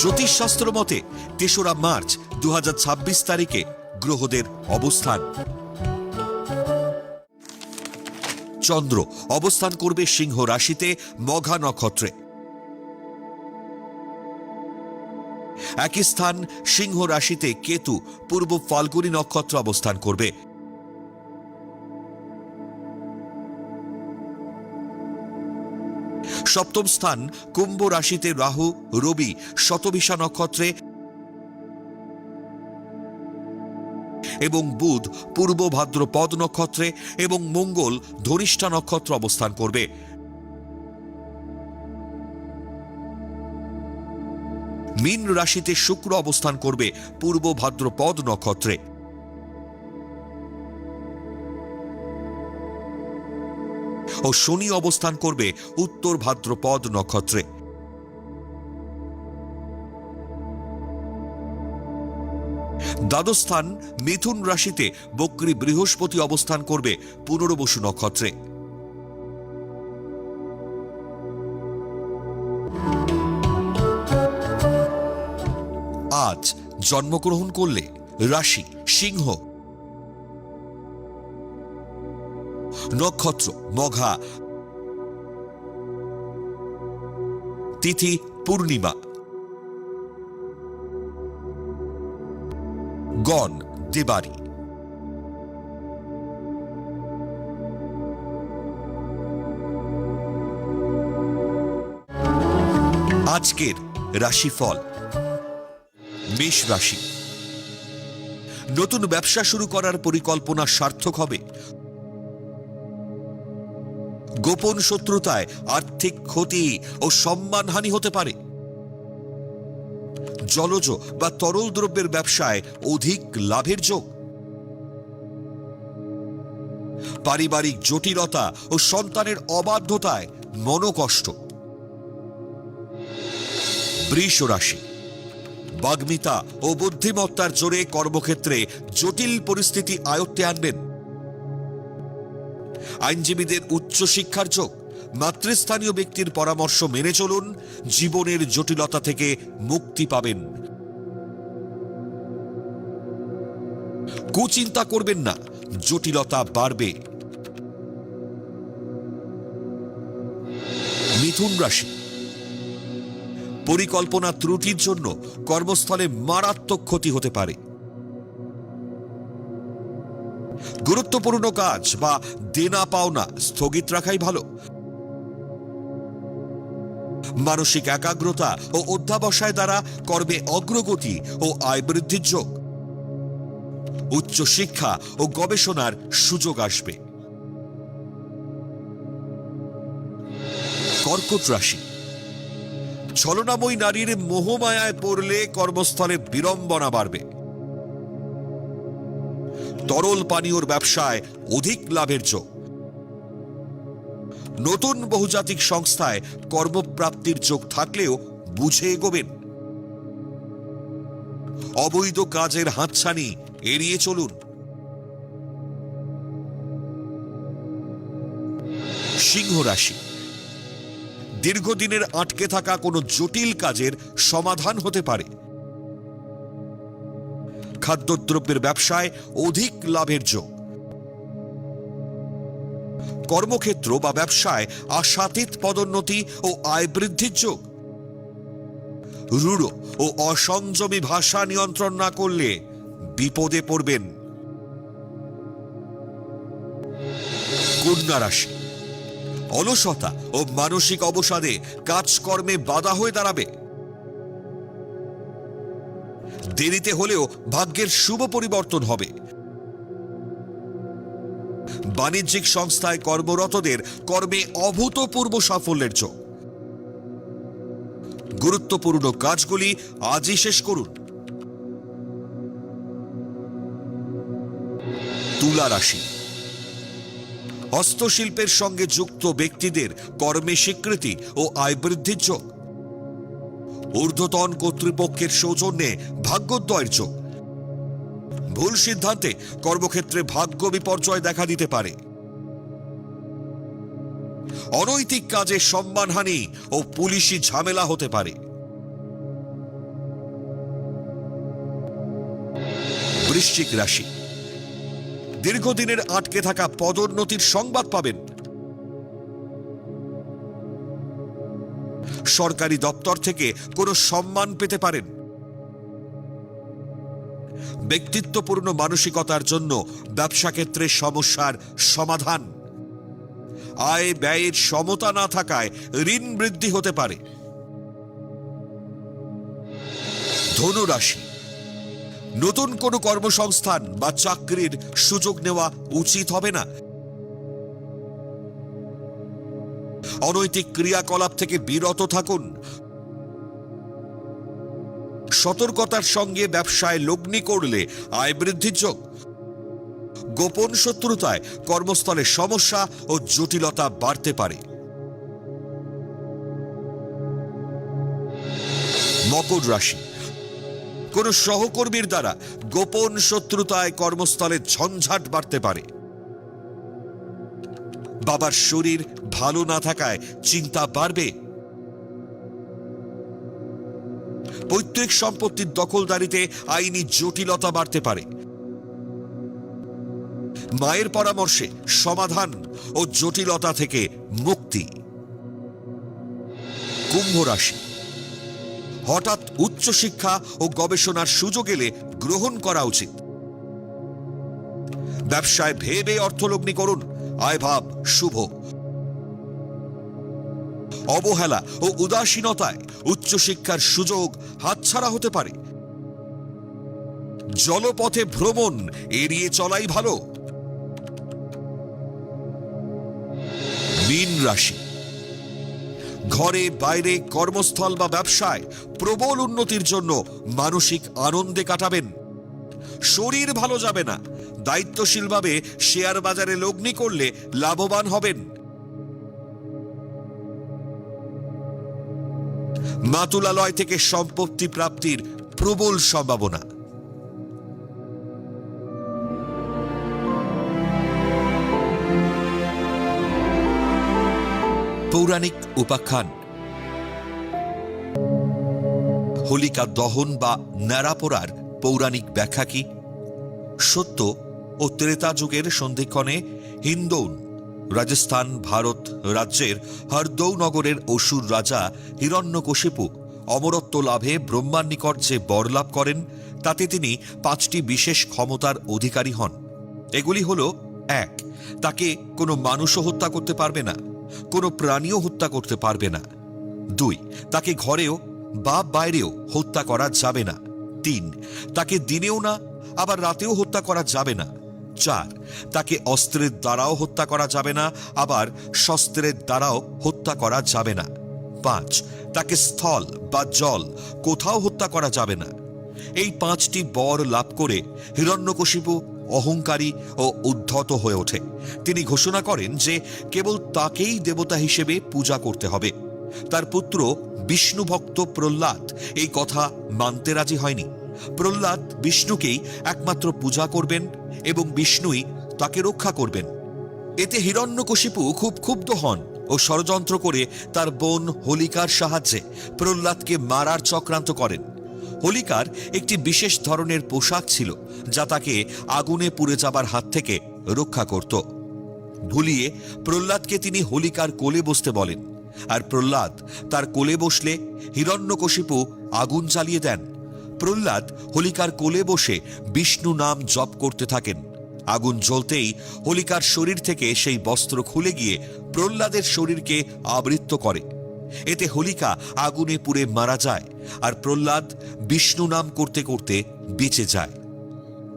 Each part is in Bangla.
জ্যোতিষশাস্ত্র মতে ৩রা মার্চ ২০২৬ তারিখে গ্রহদের অবস্থান। চন্দ্র অবস্থান করবে সিংহ রাশিতে মঘা নক্ষত্রে। একই স্থান সিংহ রাশিতে কেতু পূর্ব ফাল্গুনী নক্ষত্র অবস্থান করবে। সপ্তম স্থান কুম্ভ রাশিতে রাহু রবি শতভিষা নক্ষত্রে এবং বুধ পূর্ব ভাদ্রপদ নক্ষত্রে এবং মঙ্গল ধনিষ্ঠা নক্ষত্র অবস্থান করবে। মীন রাশিতে শুক্র অবস্থান করবে পূর্ব ভাদ্রপদ নক্ষত্রে। ও শনি অবস্থান করবে উত্তর ভাদ্রপদ নক্ষত্রে। দ্বাদশ স্থান মিথুন রাশিতে বক্রী বৃহস্পতি অবস্থান করবে পুনর্বসু নক্ষত্রে। আজ জন্মগ্রহণ করলে রাশি সিংহ, নক্ষত্র মঘা, তিথি পূর্ণিমা, গণ দেবারি। আজকের রাশিফল। মেষ রাশি, নতুন ব্যবসা শুরু করার পরিকল্পনা সার্থক হবে। গোপন শত্রুতায় আর্থিক ক্ষতি ও সম্মানহানি হতে পারে। জলজ বা তরল দ্রব্যের ব্যবসায় অধিক লাভের যোগ। পারিবারিক জটিলতা ও সন্তানের অবাধ্যতায় মনোকষ্ট। বৃষ রাশি, বাগ্মিতা ও বুদ্ধিমত্তার জোরে কর্মক্ষেত্রে জটিল পরিস্থিতি আয়ত্তে আনবেন। আইনজীবীদের উচ্চশিক্ষার যোগ। মাতৃস্থানীয় ব্যক্তির পরামর্শ মেনে চলুন, জীবনের জটিলতা থেকে মুক্তি পাবেন। কুচিন্তা করবেন না, জটিলতা বাড়বে। মিথুন রাশি, পরিকল্পনা ত্রুটির জন্য কর্মস্থলে মারাত্মক ক্ষতি হতে পারে। গুরুত্বপূর্ণ কাজ বা দেনা পাওনা স্থগিত রাখাই ভালো। মানসিক একাগ্রতা ও অধ্যাবসায় দ্বারা কর্মে অগ্রগতি ও আয় বৃদ্ধির যোগ। উচ্চশিক্ষা ও গবেষণার সুযোগ আসবে। কর্কট রাশি, ছলনাময়ী নারীর মোহমায়ায় পড়লে কর্মস্থলে বিড়ম্বনা বাড়বে। তরল পানীয়র ব্যবসায় অধিক লাভের যোগ। নতুন বহুজাতিক সংস্থায় কর্মপ্রাপ্তির যোগ থাকলেও বুঝে এগোবেন। অবৈধ কাজের হাতছানি এড়িয়ে চলুন। সিংহ রাশি, দীর্ঘদিনের আটকে থাকা কোনো জটিল কাজের সমাধান হতে পারে। খাদ্যদ্রব্যের ব্যবসায় অধিক লাভের যোগ। কর্মক্ষেত্র বা ব্যবসায় আশাতীত পদোন্নতি ও আয় বৃদ্ধির যোগ। রূঢ় ও অসংযমী ভাষা নিয়ন্ত্রণ না করলে বিপদে পড়বেন। কন্যা রাশি, অলসতা ও মানসিক অবসাদে কাজকর্মে বাধা হয়ে দাঁড়াবে। দেরিতে হলেও ভাগ্যের শুভ পরিবর্তন হবে। বাণিজ্যিক সংস্থায় কর্মরতদের কর্মে অভূতপূর্ব সাফল্যের যোগ। গুরুত্বপূর্ণ কাজগুলি আজই শেষ করুন। তুলা রাশি, হস্তশিল্পের সঙ্গে যুক্ত ব্যক্তিদের কর্মে স্বীকৃতি ও আয় বৃদ্ধির যোগ। ঊর্ধ্বতন কর্তৃপক্ষের সৌজন্যে ভাগ্যোদয়ের যোগ। ভুল সিদ্ধান্তে কর্মক্ষেত্রে ভাগ্য বিপর্যয় দেখা দিতে পারে। অনৈতিক কাজে সম্মানহানি ও পুলিশি ঝামেলা হতে পারে। বৃশ্চিক রাশি, দীর্ঘদিনের আটকে থাকা পদোন্নতির সংবাদ পাবেন। সরকারি দপ্তর থেকে কোনো সম্মান পেতে পারেন। ব্যক্তিত্বপূর্ণ মানসিকতার জন্য ব্যবসা ক্ষেত্রে সমস্যার সমাধান। আয় ব্যয়ের সমতা না থাকায় ঋণ বৃদ্ধি হতে পারে। ধনু রাশি, নতুন কোনো কর্মসংস্থান বা চাকরির সুযোগ নেওয়া উচিত হবে না। অনৈতিক ক্রিয়াকলাপ থেকে বিরত থাকুন। সতর্কতার সঙ্গে ব্যবসায় লগ্নি করলে আয় বৃদ্ধির যোগ। গোপন শত্রুতায় কর্মস্থলে সমস্যা ও জটিলতা বাড়তে পারে। মকর রাশি, কোন সহকর্মীর দ্বারা গোপন শত্রুতায় কর্মস্থলে ঝঞ্ঝাট বাড়তে পারে। বাবার শরীর ভালো না থাকায় চিন্তা বাড়বে। পৈতৃক সম্পত্তির দখলদারিতে আইনি জটিলতা বাড়তে পারে। মায়ের পরামর্শে সমাধান ও জটিলতা থেকে মুক্তি। কুম্ভ রাশি, হঠাৎ উচ্চশিক্ষা ও গবেষণার সুযোগ এলে গ্রহণ করা উচিত। ব্যবসায় ভেবে অর্থলগ্নি করুন। আয়ভাব শুভ। অবহেলা ও উদাসীনতায় উচ্চশিক্ষার সুযোগ হাতছাড়া হতে পারে। জলপথে ভ্রমণ এড়িয়ে চলাই ভালো। মীন রাশি, ঘরে বাইরে কর্মস্থল বা ব্যবসায় প্রবল উন্নতির জন্য মানসিক আনন্দে কাটাবেন। শরীর ভালো যাবে না। দায়িত্বশীলভাবে শেয়ার বাজারে লগ্নি করলে লাভবান হবেন। মাতুলালয় থেকে সম্পত্তি প্রাপ্তির প্রবল সম্ভাবনা। পৌরাণিক উপাখ্যান। হোলিকা দহন বা ন্যাড়া পোড়ার পৌরাণিক ব্যাখ্যা কি? সত্য ও ত্রেতা যুগের সন্ধিক্ষণে হিন্দৌন, রাজস্থান, ভারত রাজ্যের হরদৌ নগরের অসুর রাজা হিরণ্যকশিপু অমরত্ব লাভে ব্রহ্মার নিকট যে বর লাভ করেন, তাতে তিনি 5টি বিশেষ ক্ষমতার অধিকারী হন। এগুলি হল: 1, তাকে কোনো মানুষও হত্যা করতে পারবে না, কোনো প্রাণীও হত্যা করতে পারবে না। 2, তাকে ঘরেও বা বাইরেও হত্যা করা যাবে না। 3, তাকে দিনেও না আবার রাতেও হত্যা করা যাবে না। 4, তাকে অস্ত্রের দ্বারাও হত্যা করা যাবে না, আবার শস্ত্রের দ্বারাও হত্যা করা যাবে না। 5, তাকে স্থল বা জল কোথাও হত্যা করা যাবে না। এই 5টি বর লাভ করে হিরণ্যকশিপু অহংকারী ও উদ্ধত হয়ে ওঠে। তিনি ঘোষণা করেন যে কেবল তাকেই দেবতা হিসেবে পূজা করতে হবে। তার পুত্র বিষ্ণু ভক্ত প্রহ্লাদ এই কথা মানতে রাজি হয়নি। প্রহ্লাদ বিষ্ণুকেই একমাত্র পূজা করবেন এবং বিষ্ণুই তাকে রক্ষা করবেন। এতে হিরণ্যকশিপু খুব ক্ষুব্ধ হন ও ষড়যন্ত্র করে তার বোন হোলিকার সাহায্যে প্রহ্লাদকে মারার চক্রান্ত করেন। হোলিকার একটি বিশেষ ধরনের পোশাক ছিল, যা তাকে আগুনে পুড়ে যাবার হাত থেকে রক্ষা করত। ভুলিয়ে প্রহ্লাদকে তিনি হোলিকার কোলে বসতে বলেন, আর প্রহ্লাদ তার কোলে বসলে হিরণ্যকশিপু আগুন জ্বালিয়ে দেন। প্রহ্লাদ হোলিকার কোলে বসে বিষ্ণু নাম জপ করতে থাকেন। আগুন জ্বলতেই হোলিকার শরীর থেকে সেই বস্ত্র খুলে গিয়ে প্রহ্লাদের শরীরকে আবৃত করে। এতে হোলিকা আগুনে পুড়ে মারা যায়, আর প্রহ্লাদ বিষ্ণু নাম করতে করতে বেঁচে যায়।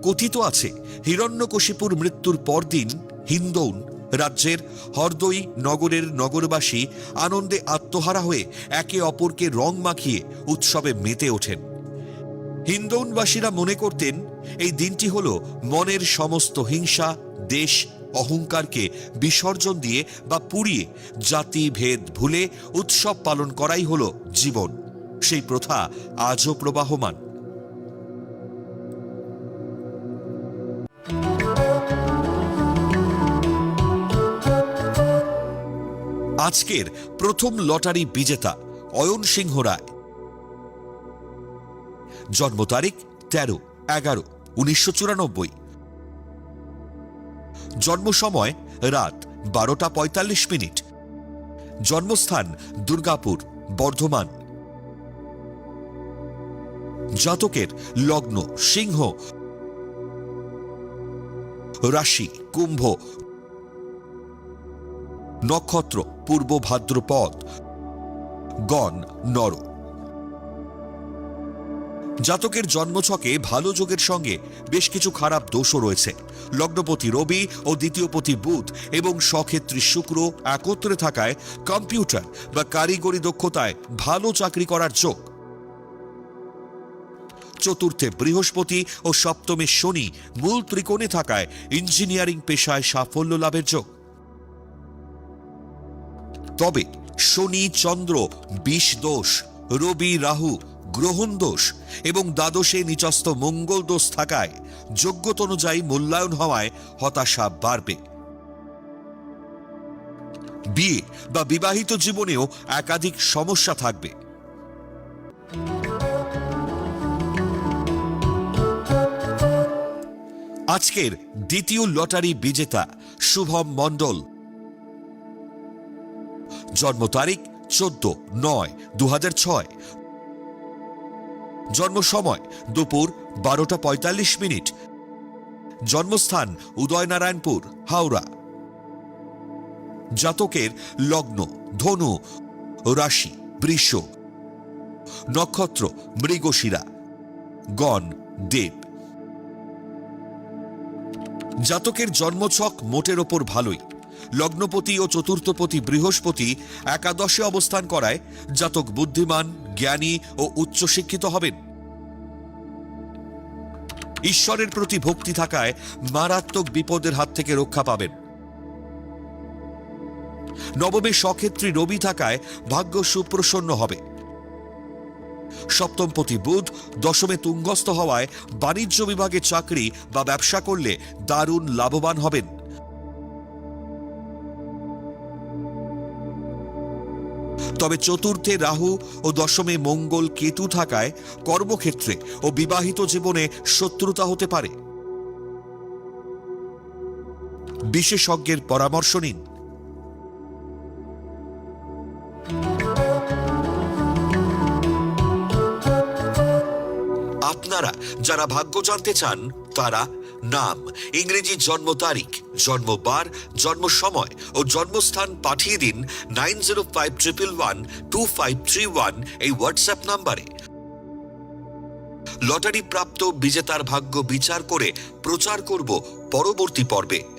কথিত আছে, হিরণ্যকশিপুর মৃত্যুর পরদিন হিন্দৌন রাজ্যের হরদৈ নগরের নগরবাসী আনন্দে আত্মহারা হয়ে একে অপরকে রং মাখিয়ে উৎসবে মেতে ওঠেন। হিন্দৌনবাসীরা মনে করতেন এই দিনটি হল মনের সমস্ত হিংসা, দেশ, অহংকারকে বিসর্জন দিয়ে বা পুড়িয়ে জাতি ভেদ ভুলে উৎসব পালন করাই হল জীবন। সেই প্রথা আজও প্রবাহমান। আজকের প্রথম লটারি বিজেতা অয়ন সিংহ রায়। জন্ম তারিখ 13-11 1994। জন্ম সময় রাত 12:45। জন্মস্থান দুর্গাপুর, বর্ধমান। জাতকের লগ্ন সিংহ, রাশি কুম্ভ, নক্ষত্র পূর্ব ভাদ্রপদ, গণ নর। জাতকের জন্মছকে ভালো যোগের সঙ্গে বেশ কিছু খারাপ দোষও রয়েছে। লগ্নপতি রবি ও দ্বিতীয়পতি বুধ এবং স্বক্ষেত্রী শুক্র একত্রে থাকায় কম্পিউটার বা কারিগরি দক্ষতায় ভালো চাকরি করার যোগ। চতুর্থে বৃহস্পতি ও সপ্তমে শনি মূল ত্রিকোণে থাকায় ইঞ্জিনিয়ারিং পেশায় সাফল্য লাভের যোগ। তবে শনি চন্দ্র বিষ দোষ, রবি রাহু গ্রহণ দোষ এবং দ্বাদশে নিচস্থ মঙ্গল দোষ থাকায় যোগ্যতা অনুযায়ী মূল্যায়ন হওয়ায় হতাশা বাড়বে। বিয়ে বা বিবাহিত জীবনেও একাধিক সমস্যা থাকবে। আজকের দ্বিতীয় লটারি বিজেতা শুভম মণ্ডল। জন্ম তারিখ 14/9/2006। জন্ম সময় দুপুর 12:45। জন্মস্থান উদয়নারায়ণপুর, হাওড়া। জাতকের লগ্ন ধনু, রাশি বৃষ, নক্ষত্র মৃগশিরা, গণ দেব। জাতকের জন্মছক মোটের ওপর ভালোই। লগ্নপতি ও চতুর্থপতি বৃহস্পতি একাদশে অবস্থান করায় জাতক বুদ্ধিমান, জ্ঞানী ও উচ্চশিক্ষিত হবেন। ঈশ্বরের প্রতি ভক্তি থাকায় মারাত্মক বিপদের হাত থেকে রক্ষা পাবেন। নবমে স্বক্ষেত্রী রবি থাকায় ভাগ্য সুপ্রসন্ন হবে। সপ্তমপতি বুধ দশমে তুঙ্গস্থ হওয়ায় বাণিজ্য বিভাগে চাকরি বা ব্যবসা করলে দারুণ লাভবান হবেন। তবে চতুর্থে রাহু ও দশমে মঙ্গল কেতু থাকায় কর্মক্ষেত্রে ও বিবাহিত জীবনে শত্রুতা হতে পারে। বিশেষজ্ঞের পরামর্শ নিন। আপনারা যারা ভাগ্য জানতে চান তারা নাম, ইংরেজি জন্ম তারিখ, জন্মবার, জন্ম সময় ও জন্মস্থান পাঠিয়ে দিন 9051112531 এই হোয়াটসঅ্যাপ নাম্বারে। লটারি প্রাপ্ত বিজেতার ভাগ্য বিচার করে প্রচার করব পরবর্তী পর্বে।